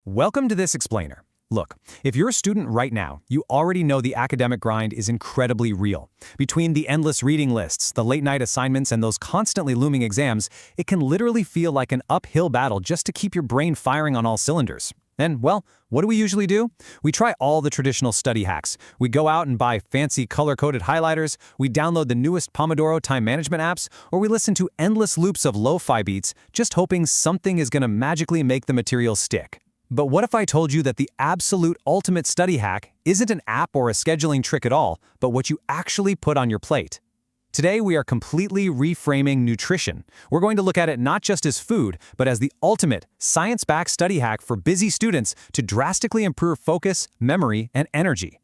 Welcome to this explainer. Look, if you're a student right now, you already know the academic grind is incredibly real. Between the endless reading lists, the late-night assignments, and those constantly looming exams, it can literally feel like an uphill battle just to keep your brain firing on all cylinders. And, well, what do we usually do? We try all the traditional study hacks. We go out and buy fancy color-coded highlighters, we download the newest Pomodoro time management apps, or we listen to endless loops of lo-fi beats, just hoping something is going to magically make the material stick. But what if I told you that the absolute ultimate study hack isn't an app or a scheduling trick at all, but what you actually put on your plate? Today, we are completely reframing nutrition. We're going to look at it not just as food, but as the ultimate, science-backed study hack for busy students to drastically improve focus, memory, and energy.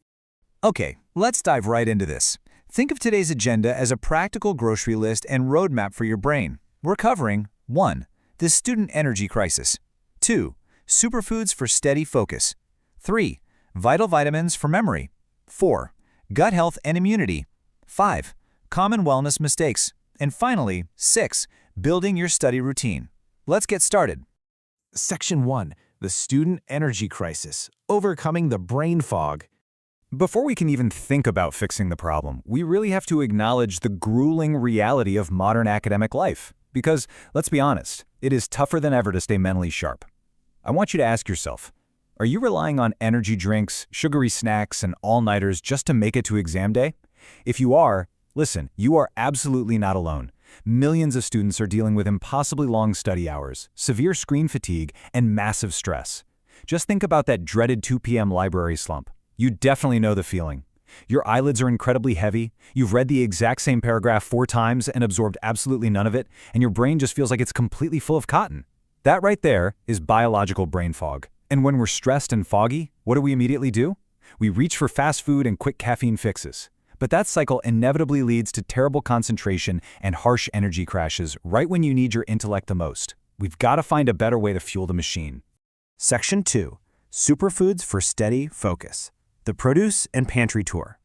Okay, let's dive right into this. Think of today's agenda as a practical grocery list and roadmap for your brain. We're covering 1. The student energy crisis. 2. Superfoods for steady focus. 3. Vital vitamins for memory. 4. Gut health and immunity. 5. Common wellness mistakes. And finally, 6. Building your study routine. Let's get started. Section 1. The student energy crisis. Overcoming the brain fog. Before we can even think about fixing the problem, we really have to acknowledge the grueling reality of modern academic life. Because, let's be honest, it is tougher than ever to stay mentally sharp. I want you to ask yourself, are you relying on energy drinks, sugary snacks, and all-nighters just to make it to exam day? If you are, listen, you are absolutely not alone. Millions of students are dealing with impossibly long study hours, severe screen fatigue, and massive stress. Just think about that dreaded 2 p.m. library slump. You definitely know the feeling. Your eyelids are incredibly heavy, you've read the exact same paragraph 4 times and absorbed absolutely none of it, and your brain just feels like it's completely full of cotton. That right there is biological brain fog. And when we're stressed and foggy, what do we immediately do? We reach for fast food and quick caffeine fixes. But that cycle inevitably leads to terrible concentration and harsh energy crashes right when you need your intellect the most. We've got to find a better way to fuel the machine. Section 2. Superfoods for steady focus. The produce and pantry tour.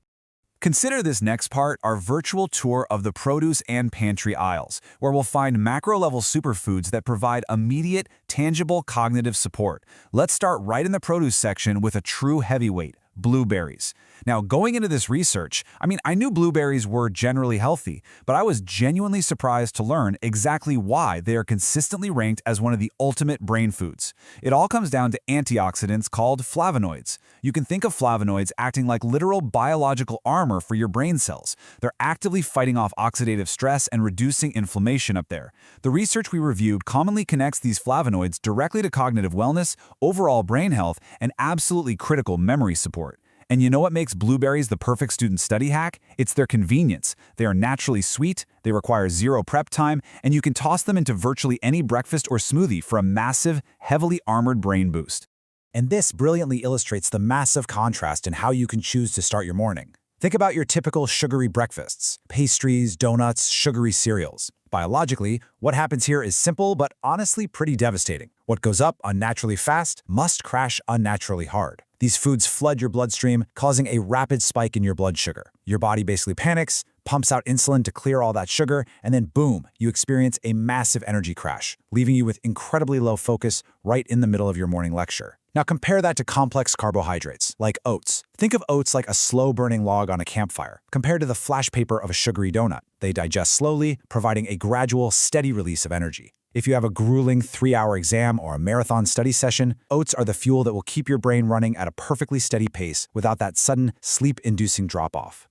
Consider this next part our virtual tour of the produce and pantry aisles, where we'll find macro-level superfoods that provide immediate, tangible cognitive support. Let's start right in the produce section with a true heavyweight, blueberries. Now, going into this research, I knew blueberries were generally healthy, but I was genuinely surprised to learn exactly why they are consistently ranked as one of the ultimate brain foods. It all comes down to antioxidants called flavonoids. You can think of flavonoids acting like literal biological armor for your brain cells. They're actively fighting off oxidative stress and reducing inflammation up there. The research we reviewed commonly connects these flavonoids directly to cognitive wellness, overall brain health, and absolutely critical memory support. And you know what makes blueberries the perfect student study hack? It's their convenience. They are naturally sweet, they require zero prep time, and you can toss them into virtually any breakfast or smoothie for a massive, heavily armored brain boost. And this brilliantly illustrates the massive contrast in how you can choose to start your morning. Think about your typical sugary breakfasts, pastries, donuts, sugary cereals. Biologically, what happens here is simple but honestly pretty devastating. What goes up unnaturally fast must crash unnaturally hard. These foods flood your bloodstream, causing a rapid spike in your blood sugar. Your body basically panics, pumps out insulin to clear all that sugar, and then boom, you experience a massive energy crash, leaving you with incredibly low focus right in the middle of your morning lecture. Now compare that to complex carbohydrates, like oats. Think of oats like a slow-burning log on a campfire, compared to the flash paper of a sugary donut. They digest slowly, providing a gradual, steady release of energy. If you have a grueling 3-hour exam or a marathon study session, oats are the fuel that will keep your brain running at a perfectly steady pace without that sudden, sleep-inducing drop-off.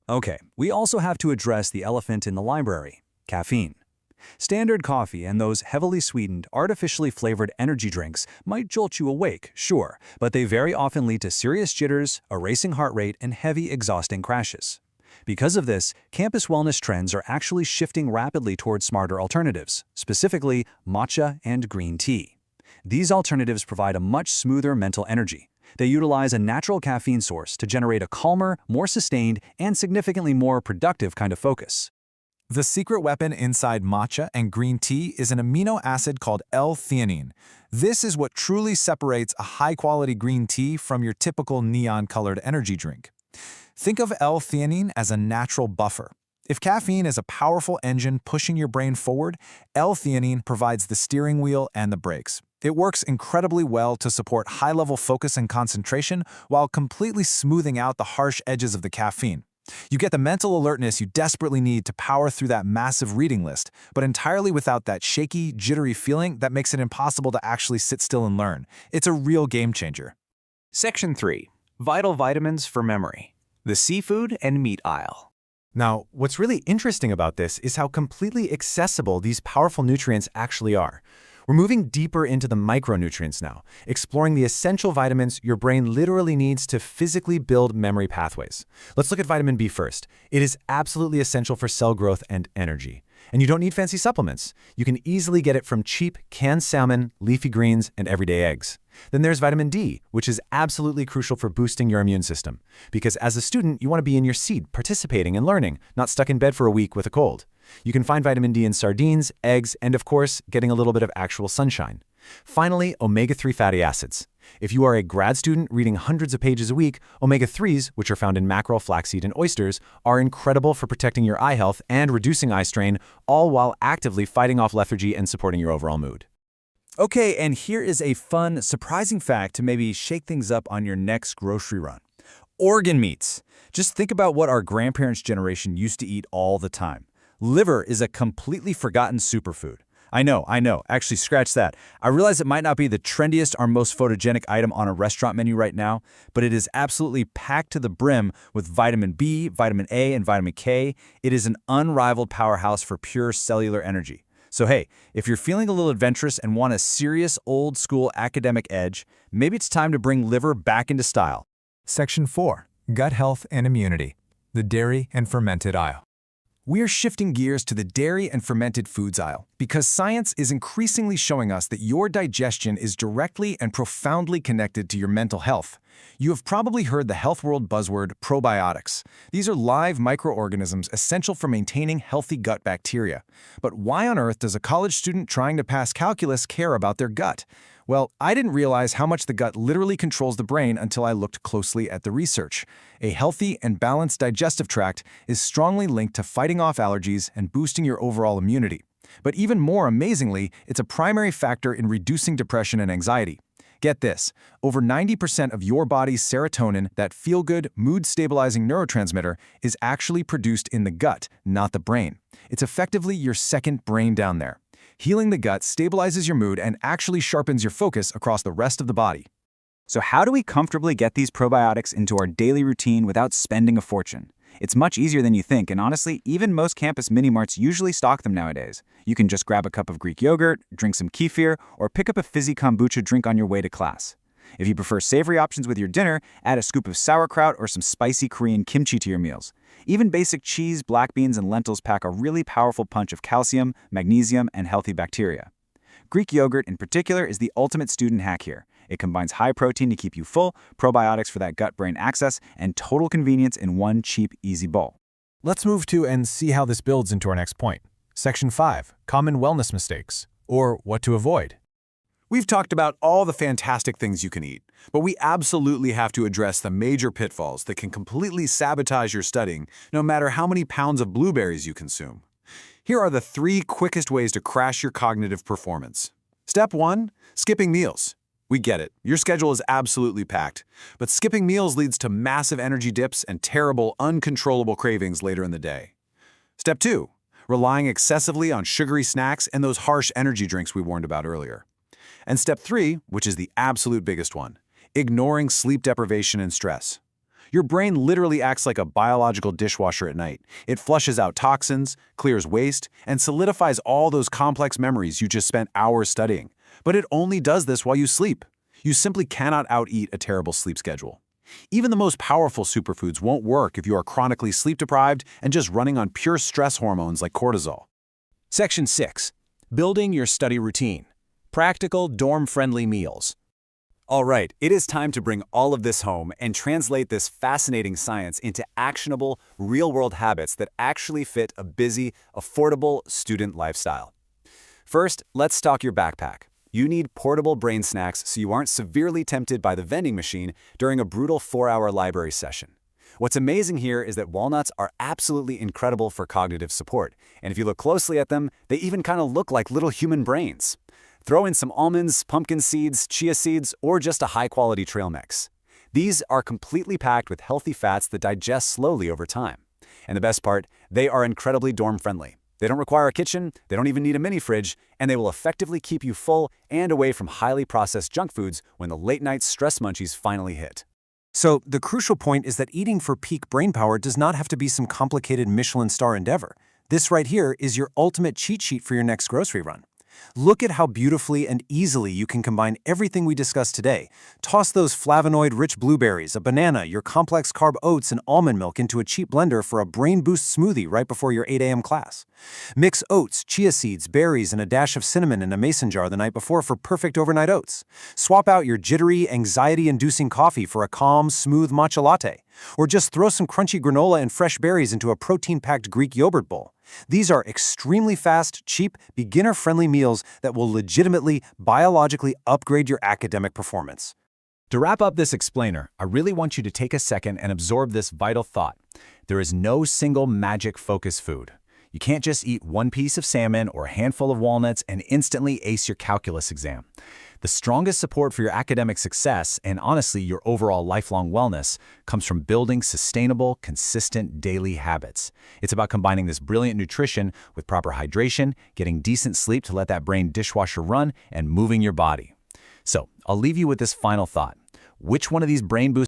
Okay, we also have to address the elephant in the library, caffeine. Standard coffee and those heavily sweetened, artificially flavored energy drinks might jolt you awake, sure, but they very often lead to serious jitters, a racing heart rate, and heavy, exhausting crashes. Because of this, campus wellness trends are actually shifting rapidly towards smarter alternatives, specifically matcha and green tea. These alternatives provide a much smoother mental energy. They utilize a natural caffeine source to generate a calmer, more sustained, and significantly more productive kind of focus. The secret weapon inside matcha and green tea is an amino acid called L-theanine. This is what truly separates a high-quality green tea from your typical neon-colored energy drink. Think of L-theanine as a natural buffer. If caffeine is a powerful engine pushing your brain forward, L-theanine provides the steering wheel and the brakes. It works incredibly well to support high-level focus and concentration while completely smoothing out the harsh edges of the caffeine. You get the mental alertness you desperately need to power through that massive reading list, but entirely without that shaky, jittery feeling that makes it impossible to actually sit still and learn. It's a real game changer. Section 3. Vital vitamins for memory. The seafood and meat aisle. Now, what's really interesting about this is how completely accessible these powerful nutrients actually are. We're moving deeper into the micronutrients now, exploring the essential vitamins your brain literally needs to physically build memory pathways. Let's look at vitamin B first. It is absolutely essential for cell growth and energy. And you don't need fancy supplements. You can easily get it from cheap canned salmon, leafy greens, and everyday eggs. Then there's vitamin D, which is absolutely crucial for boosting your immune system. Because as a student, you want to be in your seat, participating and learning, not stuck in bed for a week with a cold. You can find vitamin D in sardines, eggs, and of course, getting a little bit of actual sunshine. Finally, omega-3 fatty acids. If you are a grad student reading hundreds of pages a week, omega-3s, which are found in mackerel, flaxseed, and oysters, are incredible for protecting your eye health and reducing eye strain, all while actively fighting off lethargy and supporting your overall mood. Okay, and here is a fun, surprising fact to maybe shake things up on your next grocery run. Organ meats. Just think about what our grandparents' generation used to eat all the time. Liver is a completely forgotten superfood. I know. Actually, scratch that. I realize it might not be the trendiest or most photogenic item on a restaurant menu right now, but it is absolutely packed to the brim with vitamin B, vitamin A, and vitamin K. It is an unrivaled powerhouse for pure cellular energy. So hey, if you're feeling a little adventurous and want a serious old-school academic edge, maybe it's time to bring liver back into style. Section 4. Gut health and immunity. The dairy and fermented aisle. We're shifting gears to the dairy and fermented foods aisle because science is increasingly showing us that your digestion is directly and profoundly connected to your mental health. You have probably heard the health world buzzword probiotics. These are live microorganisms essential for maintaining healthy gut bacteria. But why on earth does a college student trying to pass calculus care about their gut? Well, I didn't realize how much the gut literally controls the brain until I looked closely at the research. A healthy and balanced digestive tract is strongly linked to fighting off allergies and boosting your overall immunity. But even more amazingly, it's a primary factor in reducing depression and anxiety. Get this, over 90% of your body's serotonin, that feel-good, mood-stabilizing neurotransmitter, is actually produced in the gut, not the brain. It's effectively your second brain down there. Healing the gut stabilizes your mood and actually sharpens your focus across the rest of the body. So how do we comfortably get these probiotics into our daily routine without spending a fortune? It's much easier than you think, and honestly, even most campus mini-marts usually stock them nowadays. You can just grab a cup of Greek yogurt, drink some kefir, or pick up a fizzy kombucha drink on your way to class. If you prefer savory options with your dinner, add a scoop of sauerkraut or some spicy Korean kimchi to your meals. Even basic cheese, black beans, and lentils pack a really powerful punch of calcium, magnesium, and healthy bacteria. Greek yogurt, in particular, is the ultimate student hack here. It combines high protein to keep you full, probiotics for that gut-brain access, and total convenience in one cheap, easy bowl. Let's move to and see how this builds into our next point. Section 5. Common wellness mistakes, or what to avoid. We've talked about all the fantastic things you can eat, but we absolutely have to address the major pitfalls that can completely sabotage your studying, no matter how many pounds of blueberries you consume. Here are the 3 quickest ways to crash your cognitive performance. Step 1. Skipping meals. We get it, your schedule is absolutely packed, but skipping meals leads to massive energy dips and terrible, uncontrollable cravings later in the day. Step 2. Relying excessively on sugary snacks and those harsh energy drinks we warned about earlier. And step 3, which is the absolute biggest one, ignoring sleep deprivation and stress. Your brain literally acts like a biological dishwasher at night. It flushes out toxins, clears waste, and solidifies all those complex memories you just spent hours studying. But it only does this while you sleep. You simply cannot out-eat a terrible sleep schedule. Even the most powerful superfoods won't work if you are chronically sleep-deprived and just running on pure stress hormones like cortisol. Section 6. Building your study routine. Practical, dorm-friendly meals. All right, it is time to bring all of this home and translate this fascinating science into actionable, real-world habits that actually fit a busy, affordable student lifestyle. First, let's stock your backpack. You need portable brain snacks so you aren't severely tempted by the vending machine during a brutal 4-hour library session. What's amazing here is that walnuts are absolutely incredible for cognitive support, and if you look closely at them, they even kind of look like little human brains. Throw in some almonds, pumpkin seeds, chia seeds, or just a high-quality trail mix. These are completely packed with healthy fats that digest slowly over time. And the best part, they are incredibly dorm-friendly. They don't require a kitchen, they don't even need a mini fridge, and they will effectively keep you full and away from highly processed junk foods when the late-night stress munchies finally hit. So the crucial point is that eating for peak brain power does not have to be some complicated Michelin star endeavor. This right here is your ultimate cheat sheet for your next grocery run. Look at how beautifully and easily you can combine everything we discussed today. Toss those flavonoid-rich blueberries, a banana, your complex carb oats, and almond milk into a cheap blender for a brain boost smoothie right before your 8 a.m. class. Mix oats, chia seeds, berries, and a dash of cinnamon in a mason jar the night before for perfect overnight oats. Swap out your jittery, anxiety-inducing coffee for a calm, smooth matcha latte. Or just throw some crunchy granola and fresh berries into a protein-packed Greek yogurt bowl. These are extremely fast, cheap, beginner-friendly meals that will legitimately, biologically upgrade your academic performance. To wrap up this explainer, I really want you to take a second and absorb this vital thought. There is no single magic focus food. You can't just eat one piece of salmon or a handful of walnuts and instantly ace your calculus exam. The strongest support for your academic success and honestly your overall lifelong wellness comes from building sustainable, consistent daily habits. It's about combining this brilliant nutrition with proper hydration, getting decent sleep to let that brain dishwasher run, and moving your body. So, I'll leave you with this final thought. Which one of these brain boosters